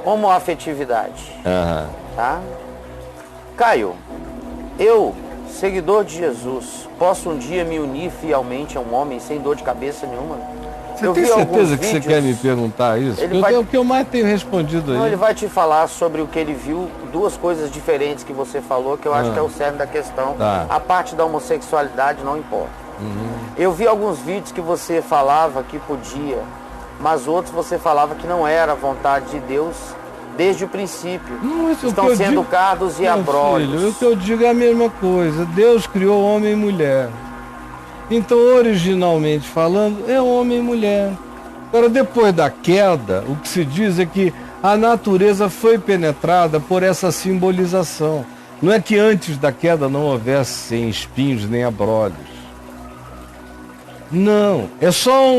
Homoafetividade. Tá? Caio, eu, seguidor de Jesus, posso um dia me unir fielmente a um homem sem dor de cabeça nenhuma? Você tem certeza que você quer me perguntar isso? O que eu mais tenho respondido aí. Não, ele vai te falar sobre o que ele viu, duas coisas diferentes que você falou, que eu acho que é o cerne da questão. Tá. A parte da homossexualidade não importa. Eu vi alguns vídeos que você falava que podia, mas outros você falava que não era a vontade de Deus desde o princípio. Estão sendo cardos e abrolhos. Filho, o que eu digo é a mesma coisa. Deus criou homem e mulher. Então, originalmente falando, é homem e mulher. Agora, depois da queda, o que se diz é que a natureza foi penetrada por essa simbolização. Não é que antes da queda não houvesse espinhos nem abrolhos. Não, é só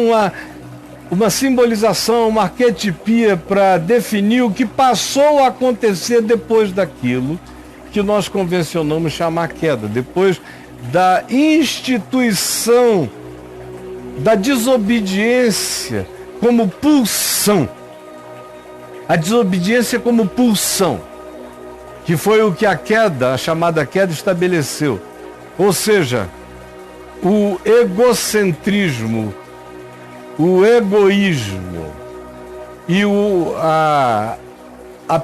uma simbolização, uma arquetipia para definir o que passou a acontecer depois daquilo que nós convencionamos chamar queda, depois da instituição da desobediência como pulsão. A desobediência como pulsão, que foi o que a queda, a chamada queda, estabeleceu. Ou seja, o egocentrismo, o egoísmo e a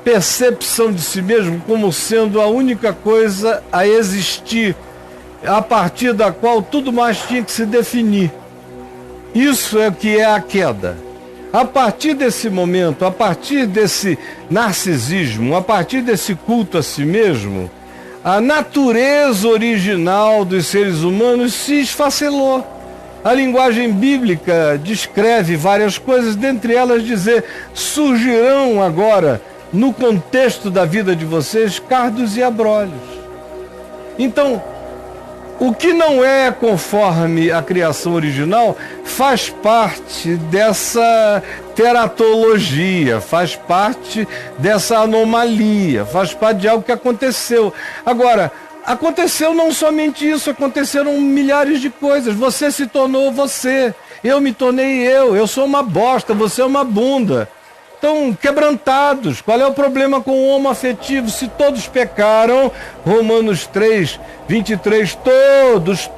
percepção de si mesmo como sendo a única coisa a existir, a partir da qual tudo mais tinha que se definir. Isso é o que é a queda. A partir desse momento, a partir desse narcisismo, a partir desse culto a si mesmo, a natureza original dos seres humanos se esfacelou. A linguagem bíblica descreve várias coisas, dentre elas dizer: surgirão agora, no contexto da vida de vocês, cardos e abrolhos. Então, o que não é conforme a criação original faz parte dessa teratologia, faz parte dessa anomalia, faz parte de algo que aconteceu. Agora, aconteceu não somente isso, aconteceram milhares de coisas. Você se tornou você, eu me tornei eu sou uma bosta, você é uma bunda. Estão quebrantados. Qual é o problema com o homoafetivo? Se todos pecaram, Romanos 3, 23, todos,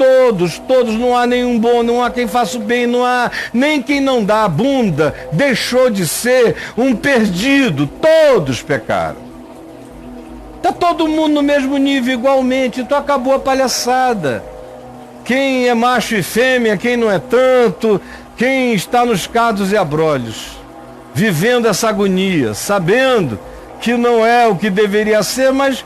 não há nenhum bom, não há quem faça o bem, não há nem quem não dá a bunda, deixou de ser um perdido, todos pecaram. Está todo mundo no mesmo nível igualmente, então acabou a palhaçada. Quem é macho e fêmea, quem não é tanto, quem está nos cardos e abrolhos, vivendo essa agonia, sabendo que não é o que deveria ser, mas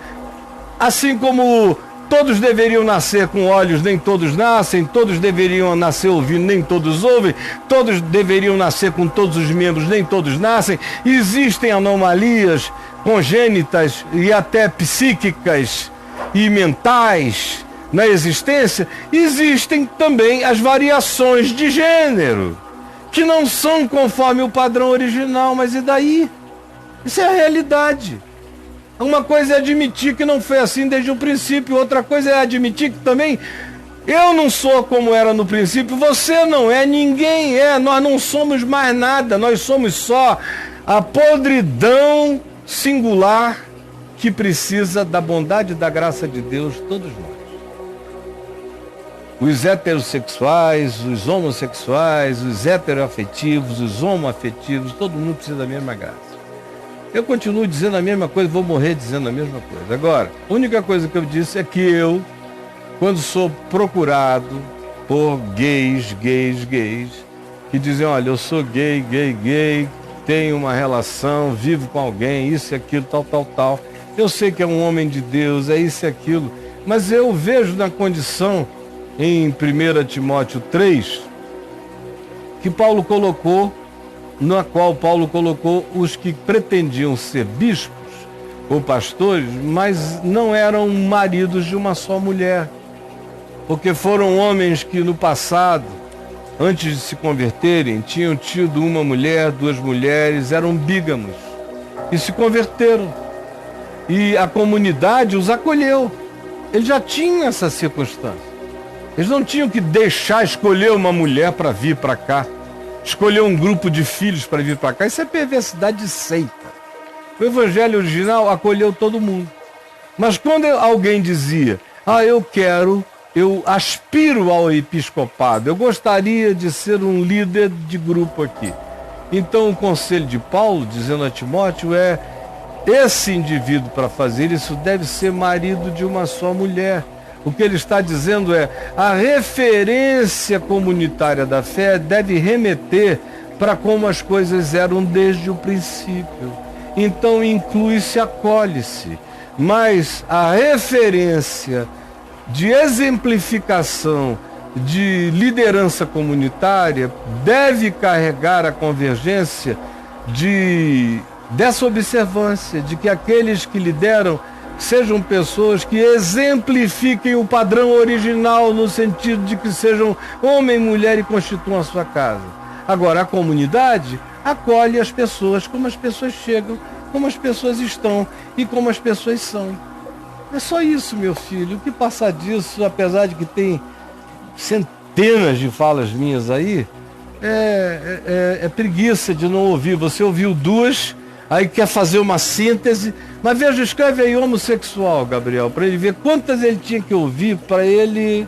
assim como todos deveriam nascer com olhos, nem todos nascem, todos deveriam nascer ouvindo, nem todos ouvem, todos deveriam nascer com todos os membros, nem todos nascem, existem anomalias congênitas e até psíquicas e mentais na existência, existem também as variações de gênero, que não são conforme o padrão original, mas e daí? Isso é a realidade. Uma coisa é admitir que não foi assim desde o princípio, outra coisa é admitir que também eu não sou como era no princípio, você não é, ninguém é, nós não somos mais nada, nós somos só a podridão singular que precisa da bondade e da graça de Deus, todos nós. Os heterossexuais, os homossexuais, os heteroafetivos, os homoafetivos, todo mundo precisa da mesma graça. Eu continuo dizendo a mesma coisa, vou morrer dizendo a mesma coisa. Agora, a única coisa que eu disse é que eu, quando sou procurado por gays, que dizem, olha, eu sou gay, tenho uma relação, vivo com alguém, isso e aquilo, tal. Eu sei que é um homem de Deus, é isso e aquilo, mas eu vejo na condição em 1 Timóteo 3, que Paulo colocou, na qual Paulo colocou os que pretendiam ser bispos ou pastores, mas não eram maridos de uma só mulher, porque foram homens que no passado, antes de se converterem, tinham tido uma mulher, duas mulheres, eram bígamos, e se converteram, e a comunidade os acolheu. Eles já tinham essa circunstância. Eles não tinham que deixar escolher uma mulher para vir para cá. escolher um grupo de filhos para vir para cá. Isso é perversidade de seita. O evangelho original acolheu todo mundo. Mas quando alguém dizia, eu aspiro ao episcopado, eu gostaria de ser um líder de grupo aqui. Então o conselho de Paulo, dizendo a Timóteo, esse indivíduo para fazer isso deve ser marido de uma só mulher. O que ele está dizendo a referência comunitária da fé deve remeter para como as coisas eram desde o princípio. Então inclui-se, acolhe-se. Mas a referência de exemplificação de liderança comunitária deve carregar a convergência dessa observância, de que aqueles que lideram sejam pessoas que exemplifiquem o padrão original, no sentido de que sejam homem e mulher e constituam a sua casa. Agora, a comunidade acolhe as pessoas como as pessoas chegam, como as pessoas estão e como as pessoas são. É só isso, meu filho. O que passar disso, apesar de que tem centenas de falas minhas aí, é preguiça de não ouvir. Você ouviu duas, aí quer fazer uma síntese. Mas veja, escreve aí homossexual, Gabriel, para ele ver quantas ele tinha que ouvir para ele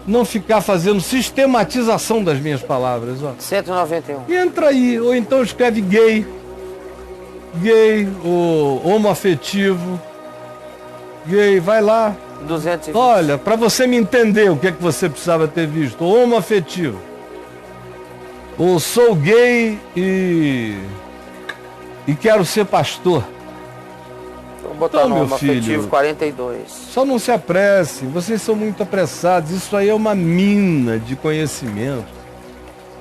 não ficar fazendo sistematização das minhas palavras. Ó. 191. E entra aí, ou então escreve gay, ou homoafetivo, gay, vai lá. 220. Olha, para você me entender o que é que você precisava ter visto, homoafetivo, ou sou gay e quero ser pastor. Vou botar então, no meu afetivo filho, 42. Só não se apresse, vocês são muito apressados. Isso aí é uma mina de conhecimento.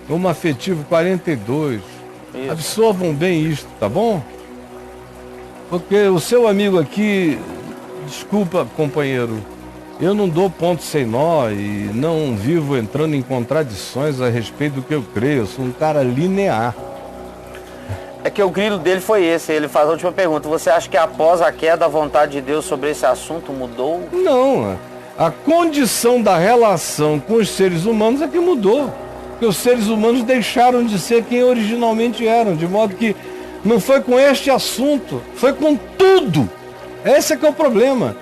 Uma afetivo 42. Isso. Absorvam bem isto, tá bom? Porque o seu amigo aqui, desculpa, companheiro, eu não dou ponto sem nó e não vivo entrando em contradições a respeito do que eu creio. Eu sou um cara linear. É que o grilo dele foi esse, ele faz a última pergunta. Você acha que após a queda a vontade de Deus sobre esse assunto mudou? Não, a condição da relação com os seres humanos é que mudou. Porque os seres humanos deixaram de ser quem originalmente eram, de modo que não foi com este assunto, foi com tudo. Esse é que é o problema.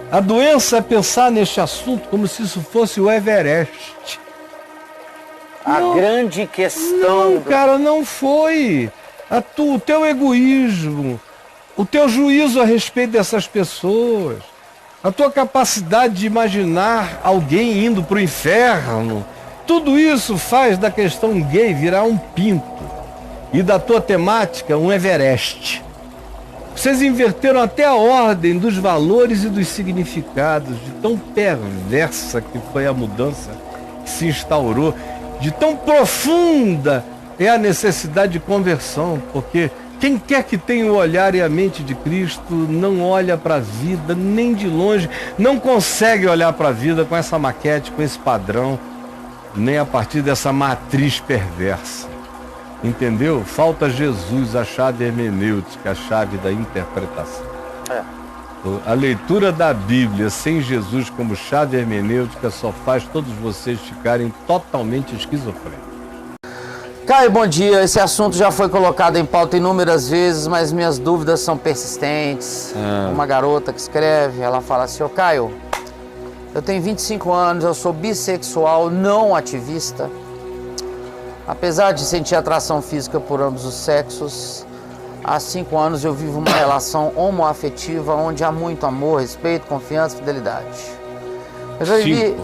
A doença é pensar neste assunto como se isso fosse o Everest. A grande questão... Não, cara, não foi. O teu egoísmo, o teu juízo a respeito dessas pessoas, a tua capacidade de imaginar alguém indo para o inferno, tudo isso faz da questão gay virar um pinto e da tua temática um Everest. Vocês inverteram até a ordem dos valores e dos significados, de tão perversa que foi a mudança que se instaurou, de tão profunda é a necessidade de conversão, porque quem quer que tenha o olhar e a mente de Cristo não olha para a vida nem de longe, não consegue olhar para a vida com essa maquete, com esse padrão, nem a partir dessa matriz perversa. Entendeu? Falta Jesus, a chave hermenêutica, a chave da interpretação. A leitura da Bíblia sem Jesus como chave hermenêutica só faz todos vocês ficarem totalmente esquizofrênicos. Caio, bom dia. Esse assunto já foi colocado em pauta inúmeras vezes, mas minhas dúvidas são persistentes. Uma garota que escreve, ela fala assim: ô Caio, eu tenho 25 anos, eu sou bissexual, não ativista. Apesar de sentir atração física por ambos os sexos, há 5 anos eu vivo uma relação homoafetiva onde há muito amor, respeito, confiança e fidelidade. Eu já vivi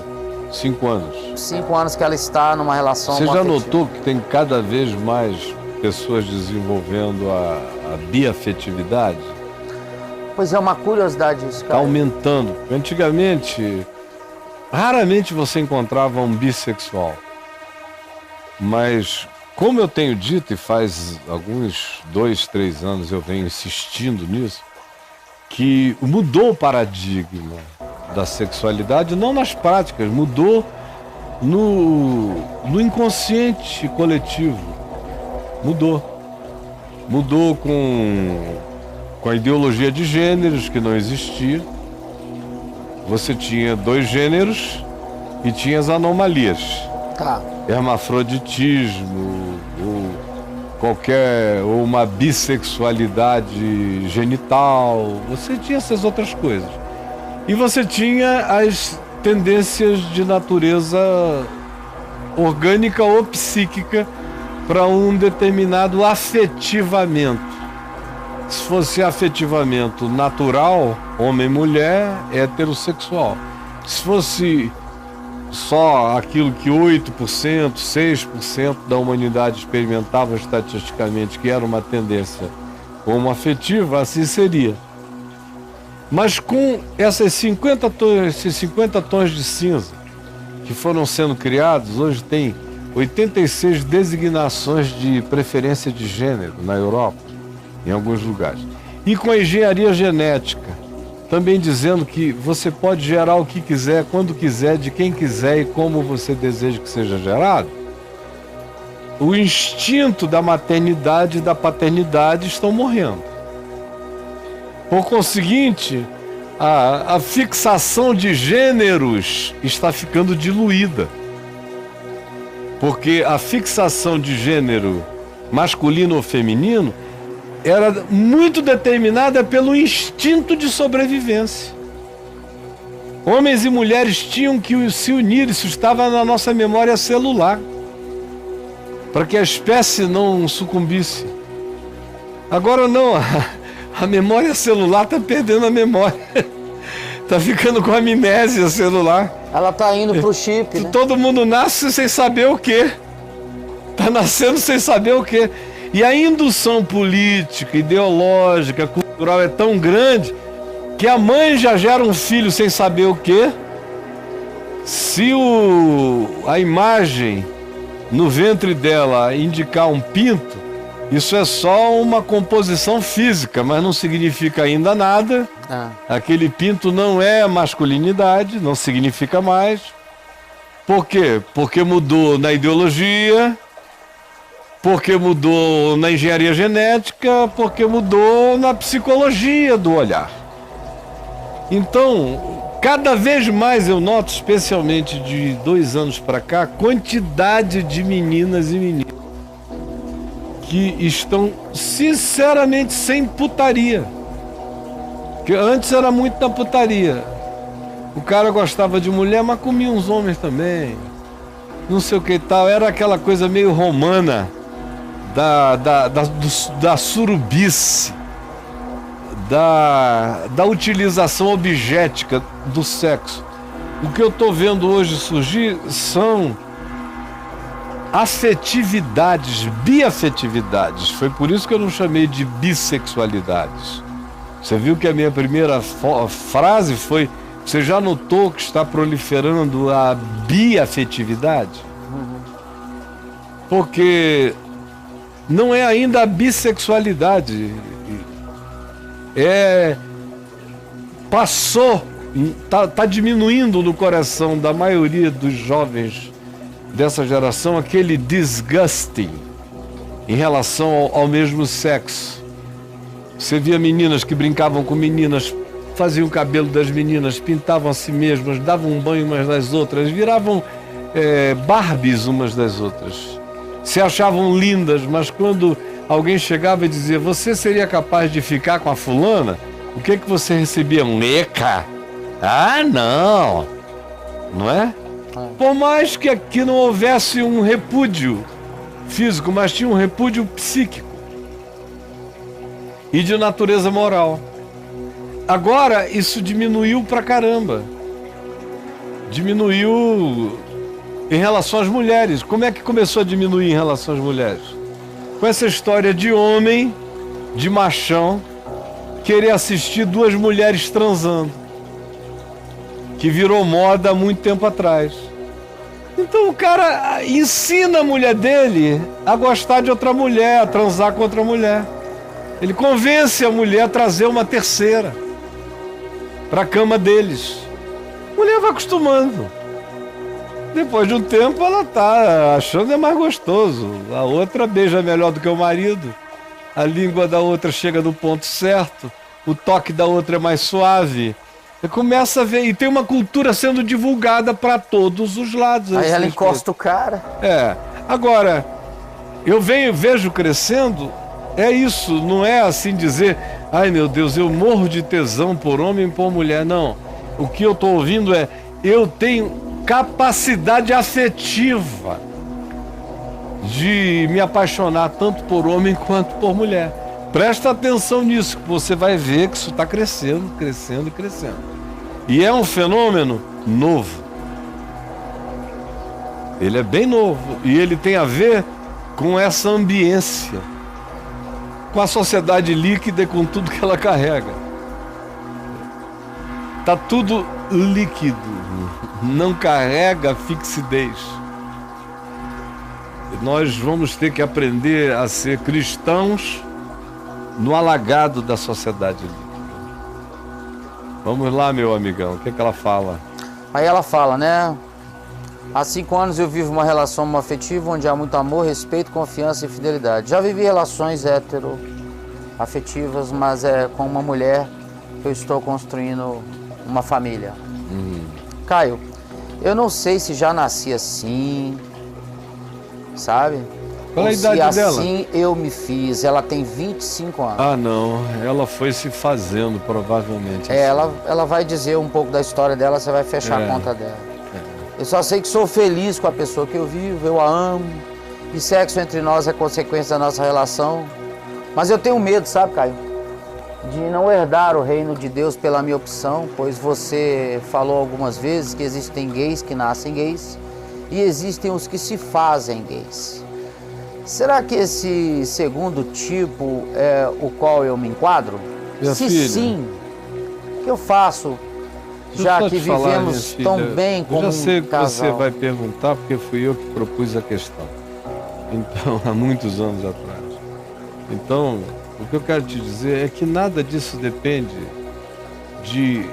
5 anos. 5 anos que ela está numa relação homoafetiva. Você já notou que tem cada vez mais pessoas desenvolvendo a biafetividade? Pois é, uma curiosidade isso, cara. Está aumentando. Antigamente, raramente você encontrava um bissexual. Mas, como eu tenho dito, e faz alguns 2, 3 anos eu venho insistindo nisso, que mudou o paradigma da sexualidade, não nas práticas, mudou no inconsciente coletivo. Mudou com a ideologia de gêneros que não existia. Você tinha 2 gêneros e tinha as anomalias. Tá. hermafroditismo, ou uma bissexualidade genital, você tinha essas outras coisas. E você tinha as tendências de natureza orgânica ou psíquica para um determinado afetivamento. Se fosse afetivamento natural, homem-mulher, heterossexual. Se fosse só aquilo que 8%, 6% da humanidade experimentava estatisticamente, que era uma tendência homoafetiva, assim seria. Mas com esses 50 tons de cinza que foram sendo criados, hoje tem 86 designações de preferência de gênero na Europa, em alguns lugares. E com a engenharia genética, também dizendo que você pode gerar o que quiser, quando quiser, de quem quiser e como você deseja que seja gerado, o instinto da maternidade e da paternidade estão morrendo. Por conseguinte, a fixação de gêneros está ficando diluída. Porque a fixação de gênero masculino ou feminino era muito determinada pelo instinto de sobrevivência. Homens e mulheres tinham que se unir, isso estava na nossa memória celular, para que a espécie não sucumbisse. Agora não, a memória celular está perdendo a memória, está ficando com amnésia celular. Ela está indo para o chip, né? Todo mundo nasce sem saber o quê? Está nascendo sem saber o quê? E a indução política, ideológica, cultural é tão grande que a mãe já gera um filho sem saber o quê? Se a imagem no ventre dela indicar um pinto, isso é só uma composição física, mas não significa ainda nada. Aquele pinto não é masculinidade, não significa mais. Por quê? Porque mudou na ideologia, porque mudou na engenharia genética, porque mudou na psicologia do olhar. Então, cada vez mais eu noto, especialmente de 2 anos para cá, a quantidade de meninas e meninos que estão sinceramente sem putaria. Que antes era muito na putaria. O cara gostava de mulher, mas comia uns homens também. Não sei o que e tal. Era aquela coisa meio romana da surubice, da utilização objetica do sexo. O que eu estou vendo hoje surgir são afetividades, biafetividades. Foi por isso que eu não chamei de bissexualidades. Você viu que a minha primeira frase foi: você já notou que está proliferando a biafetividade? Porque não é ainda a bissexualidade. Passou, tá diminuindo no coração da maioria dos jovens dessa geração aquele disgusting em relação ao mesmo sexo. Você via meninas que brincavam com meninas, faziam o cabelo das meninas, pintavam a si mesmas, davam um banho umas das outras, viravam Barbies umas das outras. Se achavam lindas, mas quando alguém chegava e dizia: você seria capaz de ficar com a fulana? O que você recebia? Um eca? Ah, não! Não é? Por mais que aqui não houvesse um repúdio físico, mas tinha um repúdio psíquico e de natureza moral. Agora isso diminuiu pra caramba. Diminuiu em relação às mulheres. Como é que começou a diminuir em relação às mulheres? Com essa história de homem, de machão, querer assistir 2 mulheres transando, que virou moda há muito tempo atrás. Então o cara ensina a mulher dele a gostar de outra mulher, a transar com outra mulher. Ele convence a mulher a trazer uma terceira para a cama deles. A mulher vai acostumando. Depois de um tempo ela tá achando é mais gostoso. A outra beija melhor do que o marido. A língua da outra chega no ponto certo. O toque da outra é mais suave. Você começa a ver, e tem uma cultura sendo divulgada para todos os lados. Aí ela encosta o cara. Agora, eu vejo crescendo, é isso, não é assim dizer, ai meu Deus, eu morro de tesão por homem e por mulher, não. O que eu estou ouvindo é, eu tenho capacidade afetiva de me apaixonar tanto por homem quanto por mulher. Presta atenção nisso, que você vai ver que isso está crescendo, crescendo e crescendo. E é um fenômeno novo. Ele é bem novo e ele tem a ver com essa ambiência, com a sociedade líquida e com tudo que ela carrega. Tá tudo líquido, não carrega fixidez. Nós vamos ter que aprender a ser cristãos no alagado da sociedade líquida. Vamos lá, meu amigão, o que ela fala? Aí ela fala, né? Há 5 anos eu vivo uma relação afetiva onde há muito amor, respeito, confiança e fidelidade. Já vivi relações heteroafetivas, mas é com uma mulher que eu estou construindo uma família. Caio, eu não sei se já nasci assim, sabe? Qual é a idade dela? Assim eu me fiz. Ela tem 25 anos. Ah, não. Ela foi se fazendo, provavelmente. Ela vai dizer um pouco da história dela, você vai fechar a conta dela. Eu só sei que sou feliz com a pessoa que eu vivo, eu a amo. E sexo entre nós é consequência da nossa relação. Mas eu tenho medo, sabe, Caio? De não herdar o reino de Deus pela minha opção, pois você falou algumas vezes que existem gays que nascem gays e existem os que se fazem gays. Será que esse segundo tipo é o qual eu me enquadro? Se filha, sim, o que eu faço, já que vivemos tão bem como um casal? Eu já sei o que você vai perguntar, porque fui eu que propus a questão. Então, há muitos anos atrás. Então, o que eu quero te dizer é que nada disso depende de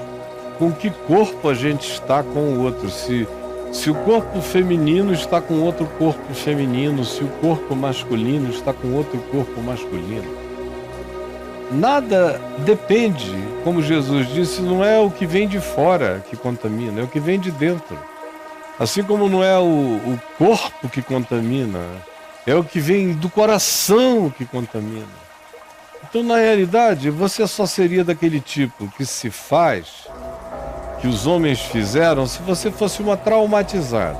com que corpo a gente está com o outro. Se o corpo feminino está com outro corpo feminino, se o corpo masculino está com outro corpo masculino. Nada depende, como Jesus disse, não é o que vem de fora que contamina, é o que vem de dentro. Assim como não é o corpo que contamina, é o que vem do coração que contamina. Então, na realidade, você só seria daquele tipo que se faz, que os homens fizeram, se você fosse uma traumatizada.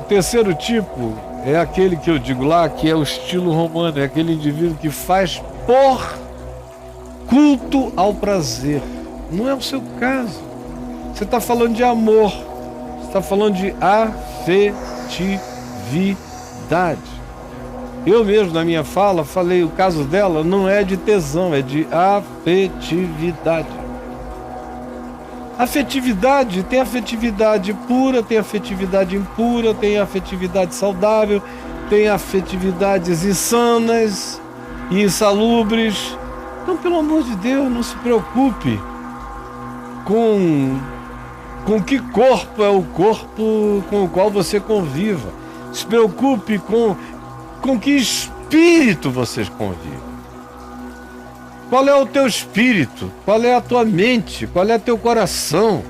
O terceiro tipo é aquele que eu digo lá, que é o estilo romano, é aquele indivíduo que faz por culto ao prazer. Não é o seu caso. Você está falando de amor, você está falando de afetividade. Eu mesmo, na minha fala, falei, o caso dela não é de tesão, é de afetividade. Afetividade, tem afetividade pura, tem afetividade impura, tem afetividade saudável, tem afetividades insanas e insalubres. Então, pelo amor de Deus, não se preocupe com que corpo é o corpo com o qual você conviva. Se preocupe com que espírito vocês convivem. Qual é o teu espírito? Qual é a tua mente? Qual é o teu coração?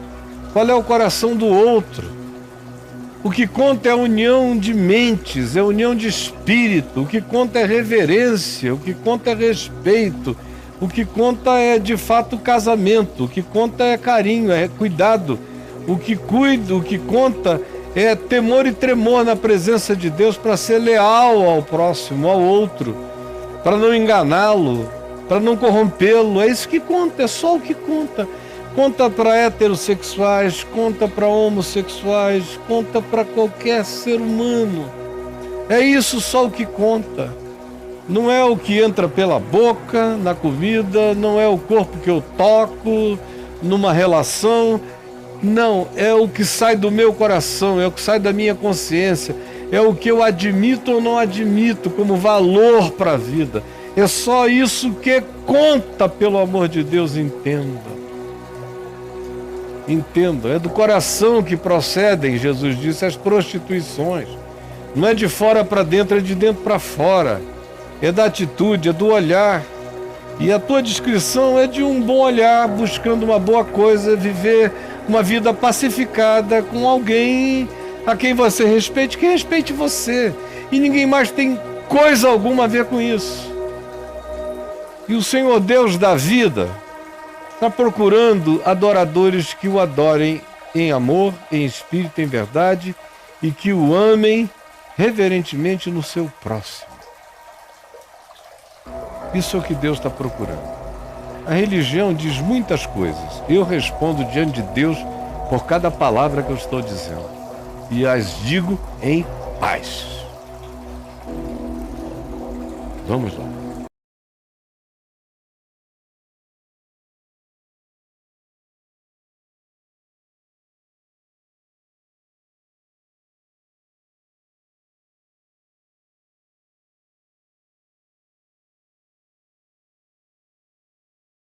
Qual é o coração do outro? O que conta é a união de mentes, é a união de espírito. O que conta é reverência, o que conta é respeito. O que conta é, de fato, casamento. O que conta é carinho, é cuidado. O que conta é temor e tremor na presença de Deus para ser leal ao próximo, ao outro, para não enganá-lo, para não corrompê-lo. É isso que conta, é só o que conta. Conta para heterossexuais, conta para homossexuais, conta para qualquer ser humano. É isso só o que conta. Não é o que entra pela boca, na comida, não é o corpo que eu toco, numa relação. Não, é o que sai do meu coração, é o que sai da minha consciência, é o que eu admito ou não admito como valor para a vida. É só isso que conta, pelo amor de Deus, entenda. Entenda, é do coração que procedem, Jesus disse, as prostituições. Não é de fora para dentro, é de dentro para fora. É da atitude, é do olhar. E a tua descrição é de um bom olhar, buscando uma boa coisa, viver uma vida pacificada com alguém a quem você respeite, que respeite você. E ninguém mais tem coisa alguma a ver com isso. E o Senhor Deus da vida está procurando adoradores que o adorem em amor, em espírito, em verdade, e que o amem reverentemente no seu próximo. Isso é o que Deus está procurando. A religião diz muitas coisas. Eu respondo diante de Deus por cada palavra que eu estou dizendo. E as digo em paz. Vamos lá.